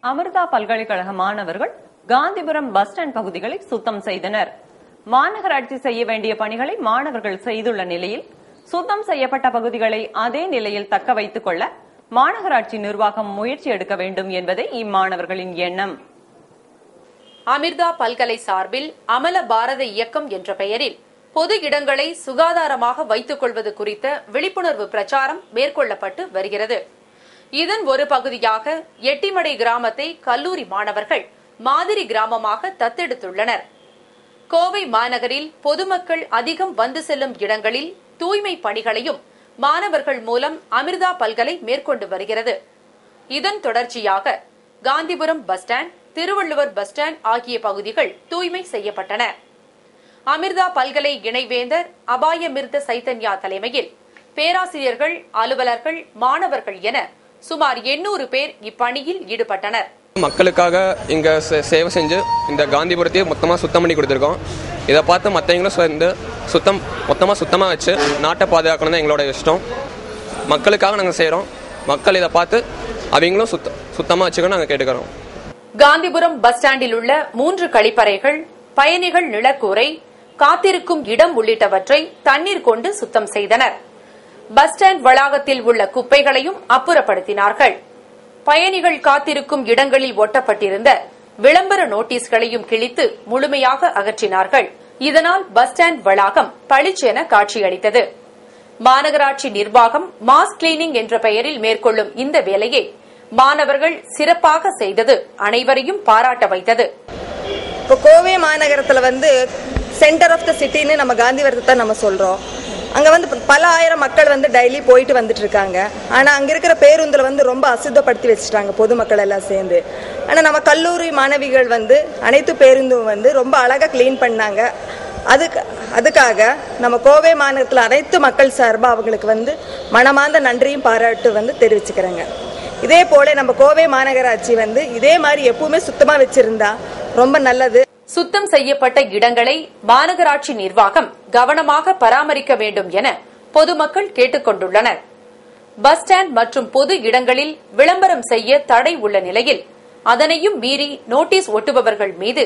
அமிர்தா பல்கலைக்கழக மாணவர்கள் Gandhipuram bus stand பகுதிகளை சுத்தம் செய்தனர். மாநகராட்சி செய்ய வேண்டிய பணிகளை மாணவர்கள் செய்துள்ள நிலையில் சுத்தம் செய்யப்பட்ட பகுதிகளை அதே நிலையில் தக்க வைத்துக் கொள்ள மாநகராட்சி நிர்வாகம் முயற்சி எடுக்க வேண்டும் என்பதே இம்மாணவர்களின் எண்ணம். அமிர்தா பல்கலை சார்பில் அமல பாரத இயக்கம் என்ற பெயரில் பொது இடங்களை சுகாதாரமாக வைத்துக் கொள்வது குறித்த விழிப்புணர்வு பிரச்சாரம் மேற்கொள்ளப்பட்டு வருகிறது. இதன் ஒரு பகுதியாக எட்டிமடை கிராமத்தை கல்லூரி மாணவர்கள் மாதிரி கிராமமாக தத்தெடுத்துள்ளனர். கோவை மாநகரில் பொதுமக்கள் அதிகம் வந்து செல்லும் இடங்களில் தூய்மை பணிகளையும் மாணவர்கள் மூலம் அமிர்தா பல்கலை மேற்கொண்டு வருகிறது. இதன் தொடர்ச்சியாக Gandhipuram bus stand, Thiruvalluvar bus stand ஆகிய பகுதிகள் தூய்மை செய்யப்பட்டன. அமிர்தா பல்கலை இணைவேந்தர் அபாயமிர்த சைத்தன்யா தலைமையில் பேராசிரியர்கள், அலுவலர்கள், மாணவர்கள் என சுமார் 800 பேர் இப்பணியில் ஈடுபட்டனர். மக்களுக்காக இங்க சேவை செஞ்சு இந்த காந்திபுரத்தையே மொத்தமாக சுத்தம் பண்ணி கொடுத்துருக்கோம். இதை பார்த்து மற்றவங்களும் சேர்ந்து சுத்தமாக வச்சு நாட்டை பாதுகாக்கணும் தான் எங்களோட இஷ்டம். மக்களுக்காக நாங்கள் செய்கிறோம். மக்கள் இதை பார்த்து அவங்களும் சுத்தமாக வச்சுக்கணும் நாங்கள் கேட்டுக்கிறோம். காந்திபுரம் பஸ் ஸ்டாண்டில் உள்ள 3 கழிப்பறைகள், பயணிகள் நிழற்கூரை, காத்திருக்கும் இடம் உள்ளிட்டவற்றை தண்ணீர் கொண்டு சுத்தம் செய்தனர். பஸ் ஸ்டாண்ட் வளாகத்தில் உள்ள குப்பைகளையும் அப்புறப்படுத்தினார்கள். பயணிகள் காத்திருக்கும் இடங்களில் ஒட்டப்பட்டிருந்த விளம்பர நோட்டீஸ்களையும் கிழித்து முழுமையாக அகற்றினார்கள். இதனால் பஸ் ஸ்டாண்ட் வளாகம் பளிச்சென காட்சியளித்தது. மாநகராட்சி நிர்வாகம் மாஸ் கிளீனிங் என்ற பெயரில் மேற்கொள்ளும் இந்த வேலையை மாணவர்கள் சிறப்பாக செய்தது அனைவரையும் பாராட்ட வைத்தது. இப்போ கோவை மாநகரத்தில் சென்டர் ஆஃப் த சிட்டின்னு நம்ம காந்திபுரத்தை தான் நம்ம சொல்றோம். அங்கே பல ஆயிரம் மக்கள் டெய்லி போயிட்டு வந்துட்டு இருக்காங்க. ஆனால் அங்கே இருக்கிற பேருந்தில் ரொம்ப அசுத்தப்படுத்தி வச்சுட்டாங்க பொதுமக்கள் எல்லாம் சேர்ந்து. ஆனால் நம்ம கல்லூரி மாணவிகள் அனைத்து பேருந்தும் ரொம்ப அழகாக கிளீன் பண்ணாங்க. அதுக்காக நம்ம கோவை மாநகரத்தில் அனைத்து மக்கள் சார்பாக அவங்களுக்கு மனமார்ந்த நன்றியும் பாராட்டு தெரிவிச்சுக்கிறேங்க. இதே போல நம்ம கோவை மாநகராட்சி இதே மாதிரி எப்பவுமே சுத்தமாக வச்சிருந்தா ரொம்ப நல்லது. சுத்தம் செய்யப்பட்ட இடங்களை மாநகராட்சி நிர்வாகம் கவனமாக பராமரிக்க வேண்டும் என பொதுமக்கள் கேட்டுக் கொண்டுள்ளனர். பஸ் ஸ்டாண்ட் மற்றும் பொது இடங்களில் விளம்பரம் செய்ய தடை உள்ள நிலையில் அதனையும் மீறி நோட்டீஸ் ஒட்டுபவர்கள் மீது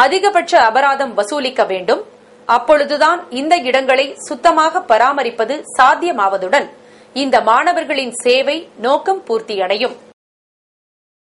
அதிகபட்ச அபராதம் வசூலிக்க வேண்டும். அப்பொழுதுதான் இந்த இடங்களை சுத்தமாக பராமரிப்பது சாத்தியமாவதுடன் இந்த மாணவர்களின் சேவை நோக்கம் பூர்த்தியடையும்.